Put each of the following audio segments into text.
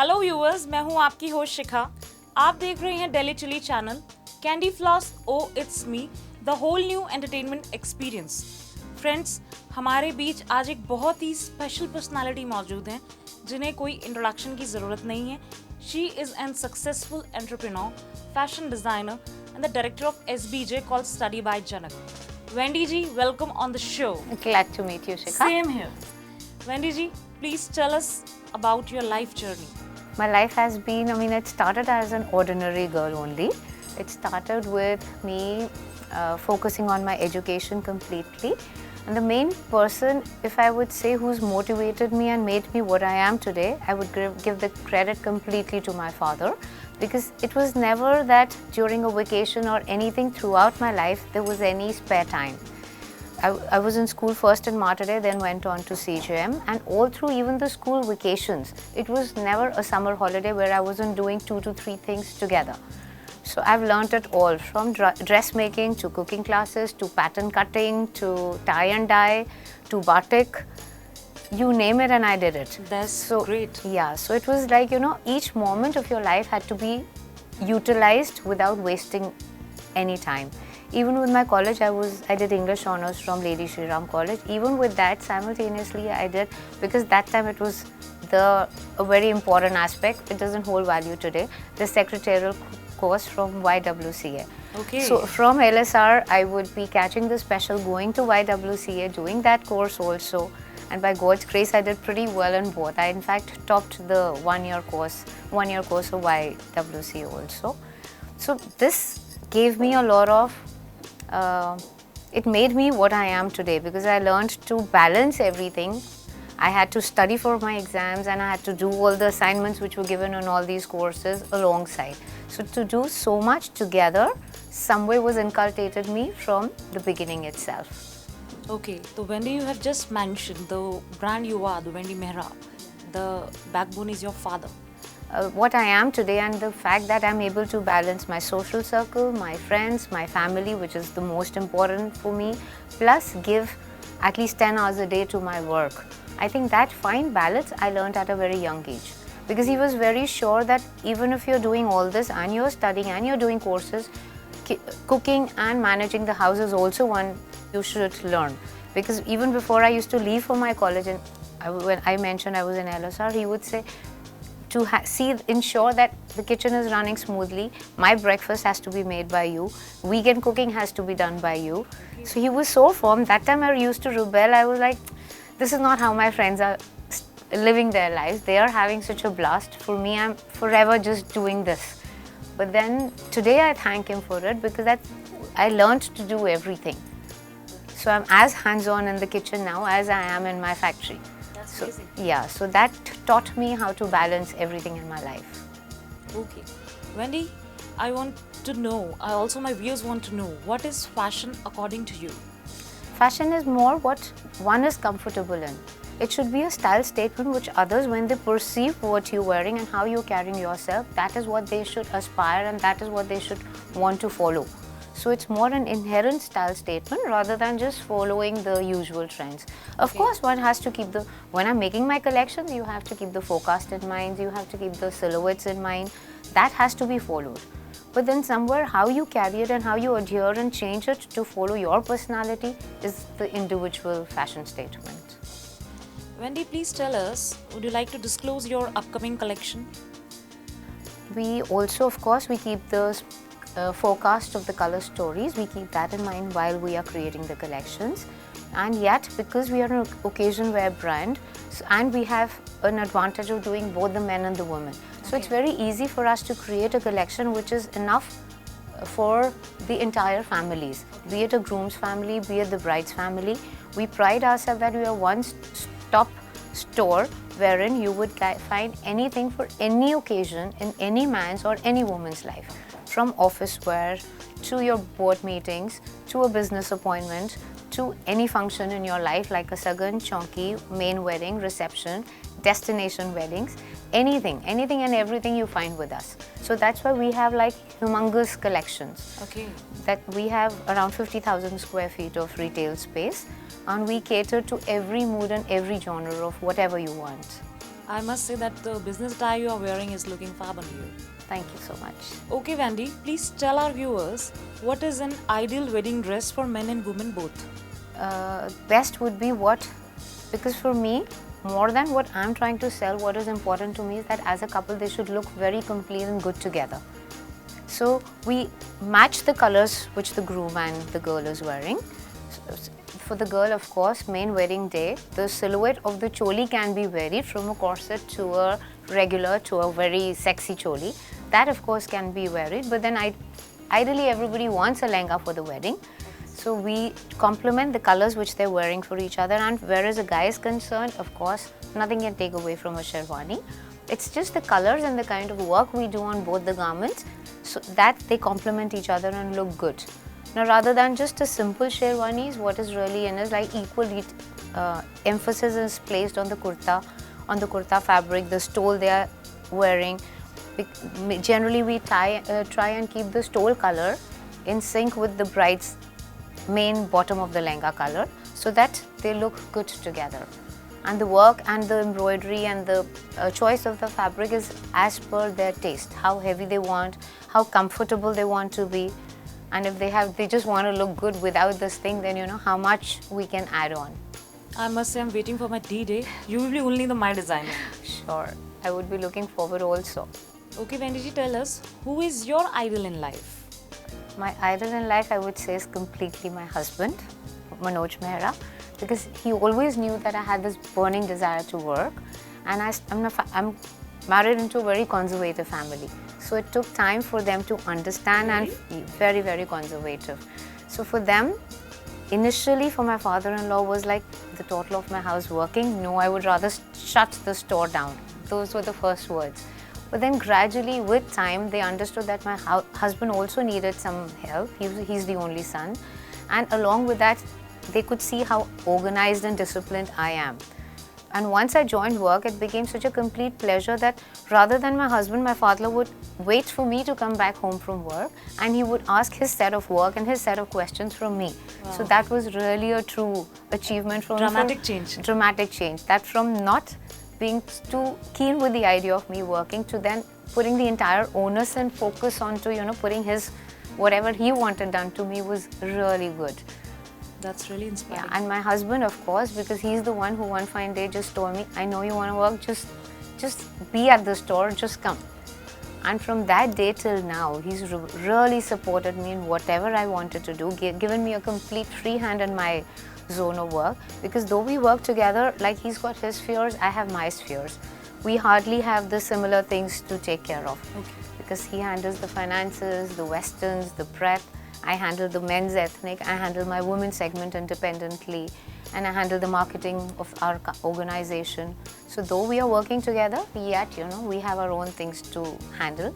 Hello viewers, मैं हूं आपकी होस्ट शिखा। आप देख रहे हैं Delhi chilli channel candy floss oh it's me the whole new entertainment experience. Friends, हमारे बीच आज एक बहुत ही स्पेशल पर्सनालिटी मौजूद हैं जिन्हें कोई इंट्रोडक्शन की ज़रूरत नहीं है। She is an successful entrepreneur, fashion designer and the director of SBJ called Study by Janak. Vandy ji, welcome on the show. Glad to meet you, Shikha. Same here. Vandy ji, please tell us about your life journey. My life has been, it started as an ordinary girl only. It started with me focusing on my education completely. And the main person, if I would say, who's motivated me and made me what I am today, I would give the credit completely to my father. Because it was never that during a vacation or anything throughout my life, there was any spare time. I was in school first in Martyrdale, then went on to CJM, and all through even the school vacations, it was never a summer holiday where I wasn't doing 2 to 3 things together. So I've learnt it all, from dressmaking to cooking classes to pattern cutting to tie and dye to batik. You name it and I did it. That's great. Yeah, so it was like, each moment of your life had to be utilized without wasting any time. Even with my college, I did English honours from Lady Shri Ram College. Even with that, simultaneously I did, because that time it was a very important aspect. It doesn't hold value today. The secretarial course from YWCA. Okay. So from LSR, I would be catching the special, going to YWCA, doing that course also. And by God's grace, I did pretty well in both. I in fact topped the one-year course of YWCA also. So this gave me a lot of, it made me what I am today, because I learned to balance everything. I had to study for my exams and I had to do all the assignments which were given on all these courses alongside. So to do so much together, some way was inculcated me from the beginning itself. Okay, so Vandy, you have just mentioned the brand you are, the Vandy Mehra. The backbone is your father. What I am today, and the fact that I'm able to balance my social circle, my friends, my family, which is the most important for me, plus give at least 10 hours a day to my work. I think that fine balance I learned at a very young age, because he was very sure that even if you're doing all this and you're studying and you're doing courses, cooking and managing the house is also one you should learn. Because even before I used to leave for my college, and when I mentioned I was in LSR, he would say, to ensure that the kitchen is running smoothly, my breakfast has to be made by you, weekend cooking has to be done by you. So he was so firm. That time I used to rebel. I was like, this is not how my friends are living their lives. They are having such a blast. For me, I'm forever just doing this. But then today I thank him for it, because I learned to do everything. So I'm as hands-on in the kitchen now as I am in my factory. That's amazing. Yeah, so that taught me how to balance everything in my life. Okay. Vandy, I want to know, my viewers want to know, what is fashion according to you? Fashion is more what one is comfortable in. It should be a style statement which others, when they perceive what you're wearing and how you're carrying yourself, that is what they should aspire and that is what they should want to follow. So it's more an inherent style statement rather than just following the usual trends. Of course, one has to keep when I'm making my collections, you have to keep the forecast in mind, you have to keep the silhouettes in mind. That has to be followed. But then somewhere how you carry it and how you adhere and change it to follow your personality is the individual fashion statement. Vandy, please tell us, would you like to disclose your upcoming collection? We also, of course, we keep the forecast of the color stories. We keep that in mind while we are creating the collections. And yet, because we are an occasion wear brand, and we have an advantage of doing both the men and the women. So it's very easy for us to create a collection which is enough for the entire families, be it a groom's family, be it the bride's family. We pride ourselves that we are one stop store wherein you would find anything for any occasion in any man's or any woman's life. From office wear to your board meetings, to a business appointment, to any function in your life like a sagan, chonki, main wedding, reception, destination weddings, anything and everything you find with us. So that's why we have like humongous collections. Okay. That we have around 50,000 square feet of retail space, and we cater to every mood and every genre of whatever you want. I must say that the business attire you are wearing is looking fab on you. Thank you so much. Okay, Vandy, please tell our viewers what is an ideal wedding dress for men and women both? Best would be what, because for me, more than what I'm trying to sell, what is important to me is that as a couple they should look very complete and good together. So we match the colors which the groom and the girl is wearing. For the girl, of course, main wedding day, the silhouette of the choli can be varied from a corset to a regular to a very sexy choli. That of course can be varied, but then ideally everybody wants a lehenga for the wedding. So we complement the colors which they're wearing for each other, and whereas a guy is concerned, of course, nothing can take away from a sherwani. It's just the colors and the kind of work we do on both the garments so that they complement each other and look good. Now, rather than just a simple sherwanis, what is really in is like equal emphasis is placed on the kurta fabric, the stole they are wearing. Generally, we try and keep the stole color in sync with the bride's main bottom of the lehenga color so that they look good together. And the work and the embroidery and the choice of the fabric is as per their taste, how heavy they want, how comfortable they want to be. And if they just want to look good without this thing, then you know how much we can add on. I must say I'm waiting for my D-Day. You will be only my designer. Sure, I would be looking forward also. Okay, Vandy, tell us, who is your idol in life? My idol in life, I would say, is completely my husband, Vandy Mehra, because he always knew that I had this burning desire to work, and I'm married into a very conservative family. So it took time for them to understand and very, very conservative. So for them, initially for my father-in-law was like the total of my house working. No, I would rather shut the store down. Those were the first words. But then gradually with time, they understood that my husband also needed some help. He's the only son. And along with that, they could see how organized and disciplined I am. And once I joined work, it became such a complete pleasure that rather than my husband, my father would wait for me to come back home from work, and he would ask his set of work and his set of questions from me. Wow. So that was really a true achievement from dramatic change. Dramatic change. That from not being too keen with the idea of me working to then putting the entire onus and focus onto, putting his whatever he wanted done to me was really good. That's really inspiring. Yeah, and my husband, of course, because he's the one who one fine day just told me, I know you want to work, just be at the store, just come. And from that day till now, he's really supported me in whatever I wanted to do, given me a complete free hand in my zone of work. Because though we work together, like he's got his spheres, I have my spheres. We hardly have the similar things to take care of. Okay. Because he handles the finances, the westerns, the prep. I handle the men's ethnic, I handle my women's segment independently, and I handle the marketing of our organization. So though we are working together, yet we have our own things to handle.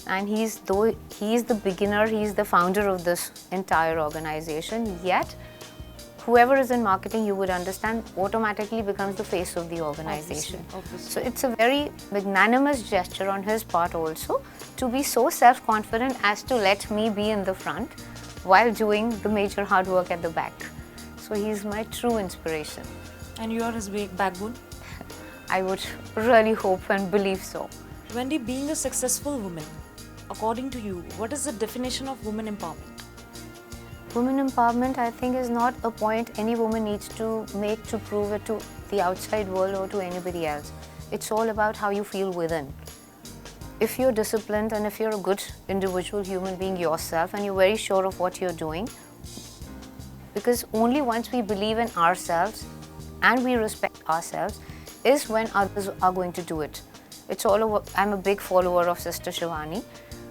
And he is the beginner, he is the founder of this entire organization, yet whoever is in marketing, you would understand, automatically becomes the face of the organization. Obviously. So it's a very magnanimous gesture on his part also to be so self-confident as to let me be in the front while doing the major hard work at the back. So he's my true inspiration. And you are his backbone? I would really hope and believe so. Vandy, being a successful woman, according to you, what is the definition of women empowerment? Women empowerment, I think, is not a point any woman needs to make to prove it to the outside world or to anybody else. It's all about how you feel within. If you're disciplined and if you're a good individual human being yourself and you're very sure of what you're doing, because only once we believe in ourselves and we respect ourselves is when others are going to do it. It's all over. I'm a big follower of Sister Shivani.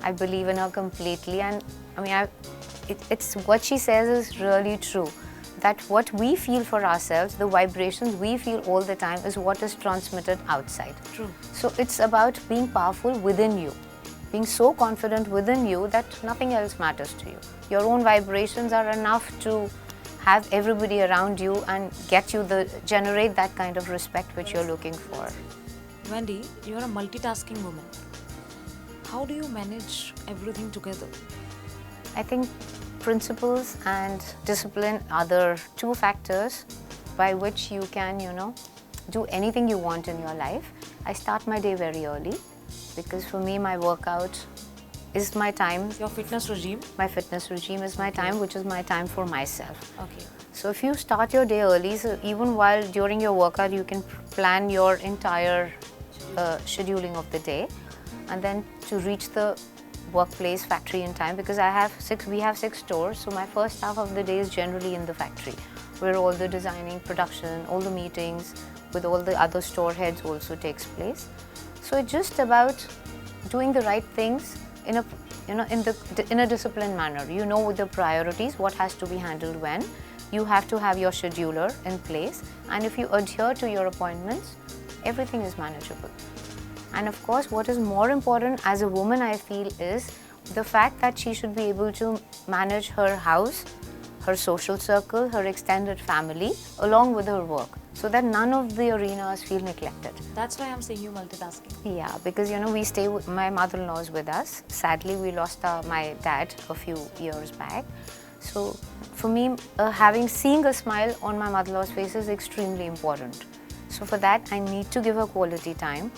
I believe in her completely, and it's what she says is really true. That what we feel for ourselves, the vibrations we feel all the time, is what is transmitted outside. True. So it's about being powerful within you, being so confident within you that nothing else matters to you. Your own vibrations are enough to have everybody around you and generate that kind of respect which you're looking for. Vandy, you're a multitasking woman. How do you manage everything together? I think principles and discipline are the two factors by which you can, do anything you want in your life, I start my day very early because for me, my workout is my time. Your fitness regime? My fitness regime is my time, which is my time for myself. Okay. So if you start your day early, so even while during your workout, you can plan your entire scheduling of the day, and then to reach the workplace factory in time, because we have 6 stores, so my first half of the day is generally in the factory where all the designing, production, all the meetings with all the other store heads also takes place. So it's just about doing the right things in a disciplined manner. You know with the priorities what has to be handled when. You have to have your scheduler in place, and if you adhere to your appointments, everything is manageable. And of course, what is more important as a woman, I feel, is the fact that she should be able to manage her house, her social circle, her extended family, along with her work, so that none of the arenas feel neglected. That's why I'm saying you multitasking. Yeah, because we stay with my mother-in-law is with us. Sadly, we lost my dad a few years back. So for me, seeing a smile on my mother-in-law's face is extremely important. So for that, I need to give her quality time,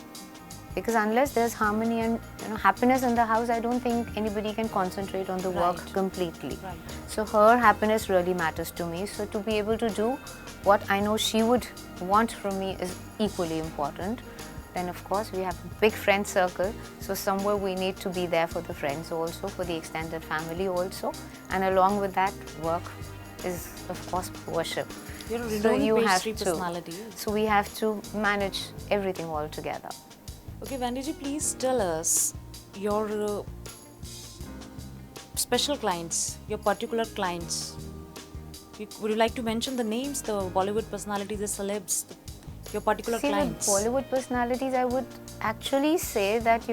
because unless there's harmony and happiness in the house, I don't think anybody can concentrate on the work completely. Right. So her happiness really matters to me. So to be able to do what I know she would want from me is equally important. Then of course we have a big friend circle, so somewhere we need to be there for the friends also, for the extended family also, and along with that, work is of course worship. You're a So you renowned have pastry to. personality. So we have to manage everything all together. Okay, Vandy ji, please tell us your special clients, your particular clients. Would you like to mention the names, the Bollywood personalities, the celebs, your particular clients? With Bollywood personalities, I would actually say that,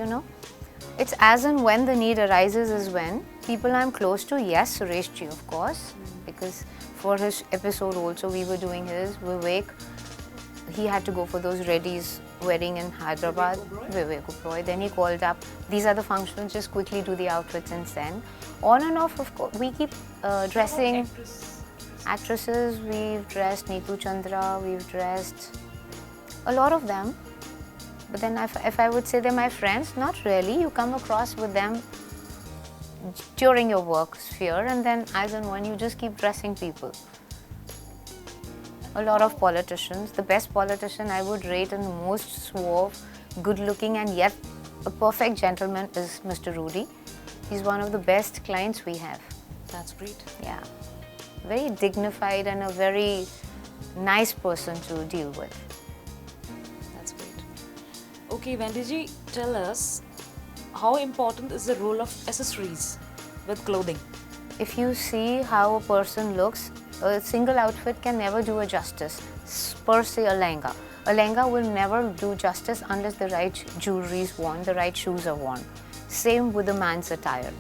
it's as and when the need arises is when. People I'm close to, yes, Suresh ji, of course, because for his episode also we were doing his, Vivek, he had to go for those Reddy's wedding in Hyderabad, Vivek Oberoi. Then he called up, these are the functions, just quickly do the outfits and send. On and off, of course, we keep dressing actresses. We've dressed Neetu Chandra, we've dressed a lot of them. But then if I would say they're my friends, not really. You come across with them during your work sphere, and then as and when you just keep dressing people. A lot of politicians. The best politician I would rate and the most suave, good looking and yet a perfect gentleman is Mr. Rudy. He's one of the best clients we have. That's great. Yeah. Very dignified and a very nice person to deal with. That's great. Okay, Vandy ji, tell us how important is the role of accessories with clothing? If you see how a person looks, a single outfit can never do a justice. Per se, a lehenga. A lehenga will never do justice unless the right jewelry is worn, the right shoes are worn. Same with a man's attire.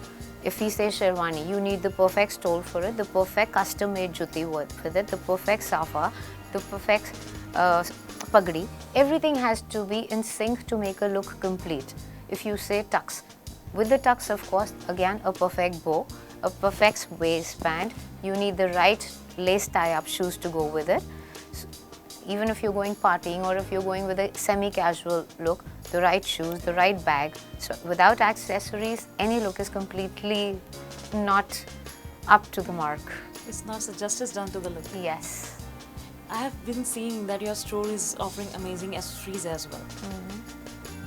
If we say sherwani, you need the perfect stole for it, the perfect custom-made juti with it, the perfect safa, the perfect pagdi. Everything has to be in sync to make a look complete. If you say tux, with the tux, of course, again a perfect bow, a perfect waistband. You need the right lace tie-up shoes to go with it. So, even if you're going partying or if you're going with a semi-casual look, the right shoes, the right bag. So without accessories, any look is completely not up to the mark. It's not justice done to the look. Yes. I have been seeing that your store is offering amazing accessories as well.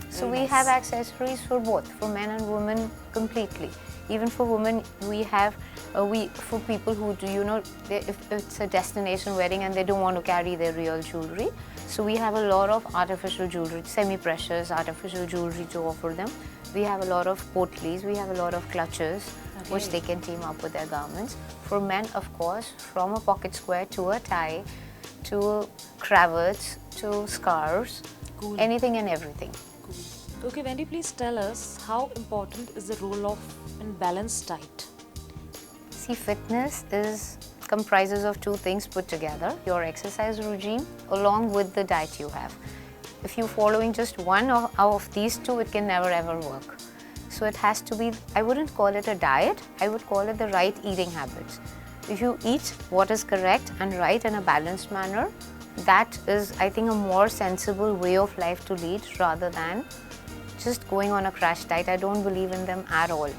So Very we nice. have accessories for both, for men and women completely. Even for women, we have, for people who do, if it's a destination wedding and they don't want to carry their real jewelry, so we have a lot of artificial jewelry, semi-precious artificial jewelry to offer them. We have a lot of potlis, we have a lot of clutches, which they can team up with their garments. For men, of course, from a pocket square to a tie, to cravats, to scarves, Cool. anything and everything. Cool. Okay, Vandy, please tell us how important is the role of a balanced diet? See, fitness comprises of 2 things put together, your exercise regime along with the diet you have. If you're following just one of these 2, it can never ever work. So it has to be, I wouldn't call it a diet, I would call it the right eating habits. If you eat what is correct and right in a balanced manner, that is, I think, a more sensible way of life to lead rather than just going on a crash diet. I don't believe in them at all.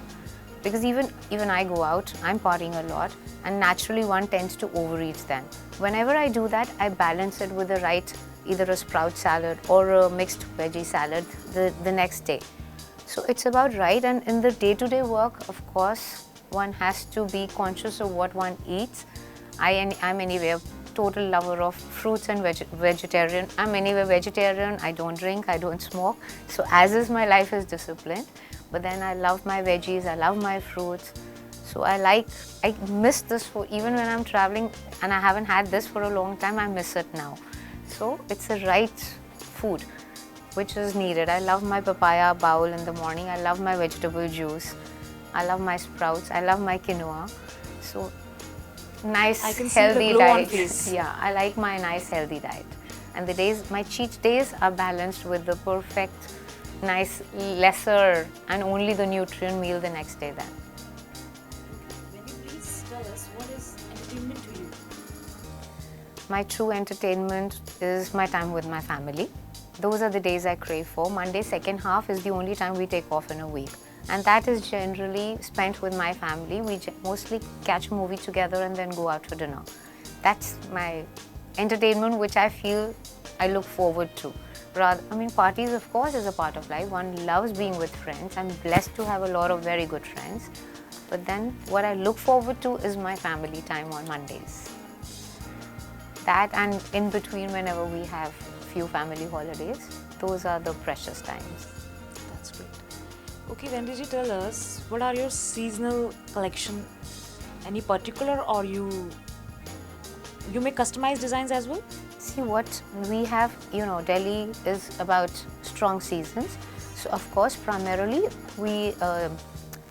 Because even I go out, I'm partying a lot, and naturally one tends to overeat then. Whenever I do that, I balance it with the right, either a sprout salad or a mixed veggie salad the next day. So it's about right, and in the day-to-day work, of course, one has to be conscious of what one eats. I'm anyway a total lover of fruits and vegetarian. I'm anyway vegetarian, I don't drink, I don't smoke. So as is, my life is disciplined. But then I love my veggies, I love my fruits. So I miss this for, even when I'm traveling and I haven't had this for a long time, I miss it now. So it's a right food which is needed. I love my papaya bowl in the morning, I love my vegetable juice, I love my sprouts, I love my quinoa. So nice, I can see healthy the glow on diet. face. Yeah, I like my nice healthy diet. And the days, my cheat days are balanced with the perfect, nice, lesser and only the nutrient meal the next day then. Can you please tell us what is entertainment to you? My true entertainment is my time with my family. Those are the days I crave for. Monday, second half is the only time we take off in a week. And that is generally spent with my family. We mostly catch a movie together and then go out for dinner. That's my entertainment, which I feel I look forward to. Parties, of course, is a part of life. One loves being with friends. I'm blessed to have a lot of very good friends. But then what I look forward to is my family time on Mondays. That, and in between, whenever we have few family holidays, those are the precious times. That's great. Okay, Vandy ji, tell us, what are your seasonal collection? Any particular, or you make customized designs as well? See, what we have, Delhi is about strong seasons. So of course, primarily we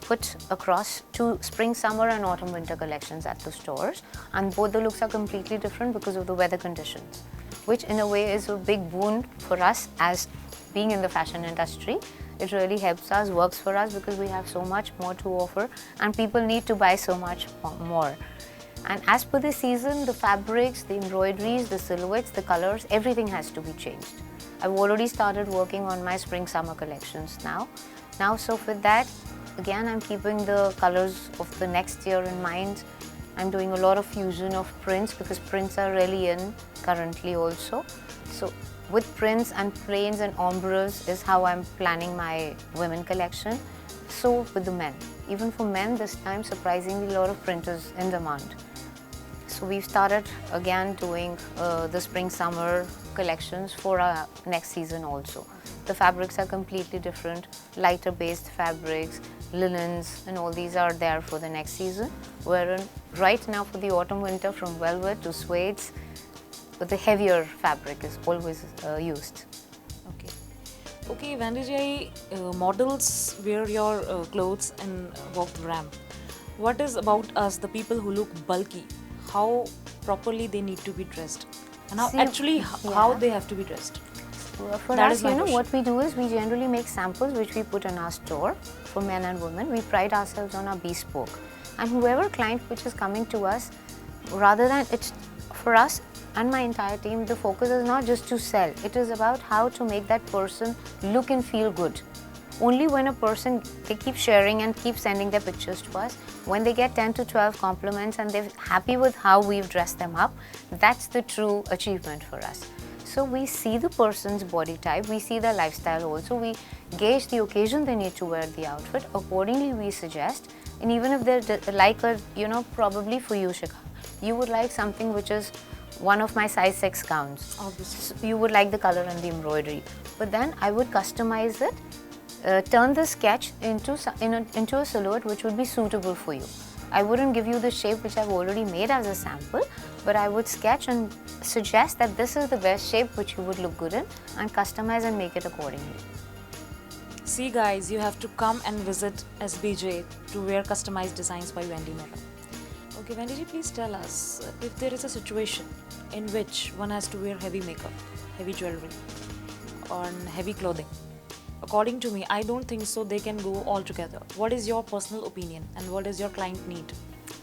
put across 2 spring, summer and autumn, winter collections at the stores. And both the looks are completely different because of the weather conditions, which in a way is a big boon for us as being in the fashion industry. It really helps us, works for us, because we have so much more to offer and people need to buy so much more. And as per the season, the fabrics, the embroideries, the silhouettes, the colors, everything has to be changed. I've already started working on my spring-summer collections now. So with that, again, I'm keeping the colors of the next year in mind. I'm doing a lot of fusion of prints because prints are really in currently also. So with prints and plains and ombres is how I'm planning my women collection. So with the men. Even for men, this time, surprisingly, a lot of print is in demand. So we've started again doing the spring-summer collections for our next season also. The fabrics are completely different, lighter based fabrics, linens, and all these are there for the next season. Wherein right now for the autumn-winter, from velvet to suedes, but the heavier fabric is always used. Okay, Vandy ji, models wear your clothes and walk the ramp. What is about us, the people who look bulky? How properly they need to be dressed, and how they have to be dressed? For That us, is my question. what we do is we generally make samples which we put in our store for men and women. We pride ourselves on our bespoke, and whoever client which is coming to us, rather than it's for us and my entire team, the focus is not just to sell. It is about how to make that person look and feel good. Only when a person, they keep sharing and keep sending their pictures to us, when they get 10 to 12 compliments and they're happy with how we've dressed them up, that's the true achievement for us. So we see the person's body type, we see their lifestyle also, we gauge the occasion they need to wear the outfit, accordingly we suggest. And even if they're like probably for you, Shikha, you would like something which is one of my size 6 gowns. Obviously. So you would like the color and the embroidery. But then I would customize it, turn the sketch into a silhouette which would be suitable for you. I wouldn't give you the shape which I've already made as a sample, but I would sketch and suggest that this is the best shape which you would look good in, and customize and make it accordingly. See guys, you have to come and visit SBJ to wear customized designs by Vandy Mehra. Okay, Vandy ji, please tell us, if there is a situation in which one has to wear heavy makeup, heavy jewelry, or heavy clothing, according to me, I don't think so they can go all together. What is your personal opinion and what does your client need?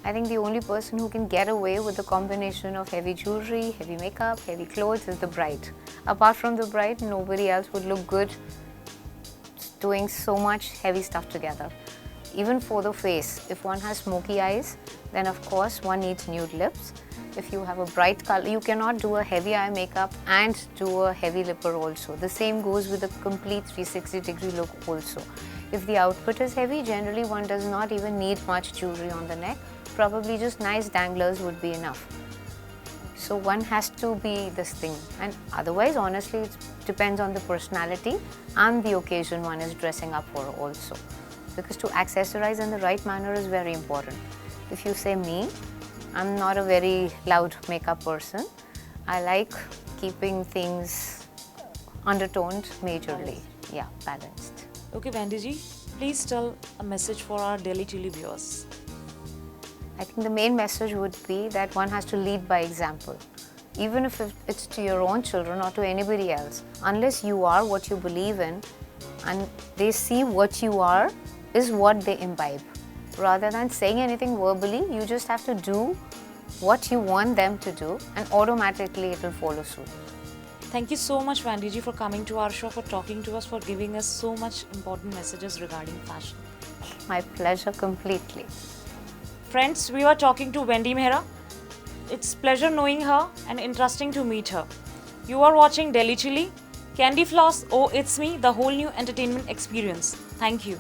I think the only person who can get away with the combination of heavy jewelry, heavy makeup, heavy clothes is the bride. Apart from the bride, nobody else would look good doing so much heavy stuff together. Even for the face, if one has smoky eyes, then of course one needs nude lips. If you have a bright color, you cannot do a heavy eye makeup and do a heavy lipper also. The same goes with a complete 360-degree look also. If the outfit is heavy, generally one does not even need much jewelry on the neck. Probably just nice danglers would be enough. So one has to be this thing, and otherwise honestly it depends on the personality and the occasion one is dressing up for also. Because to accessorize in the right manner is very important. If you say me, I'm not a very loud makeup person. I like keeping things undertoned majorly. Yeah, balanced. Okay, Vandy ji, please tell a message for our Delhi Chili viewers. I think the main message would be that one has to lead by example. Even if it's to your own children or to anybody else. Unless you are what you believe in and they see what you are is what they imbibe. Rather than saying anything verbally, you just have to do what you want them to do and automatically it will follow suit. Thank you so much, Vandy ji, for coming to our show, for talking to us, for giving us so much important messages regarding fashion. My pleasure completely. Friends, we were talking to Vandy Mehra. It's pleasure knowing her and interesting to meet her. You are watching Delhi Chili, Candy Floss, Oh It's Me, the whole new entertainment experience. Thank you.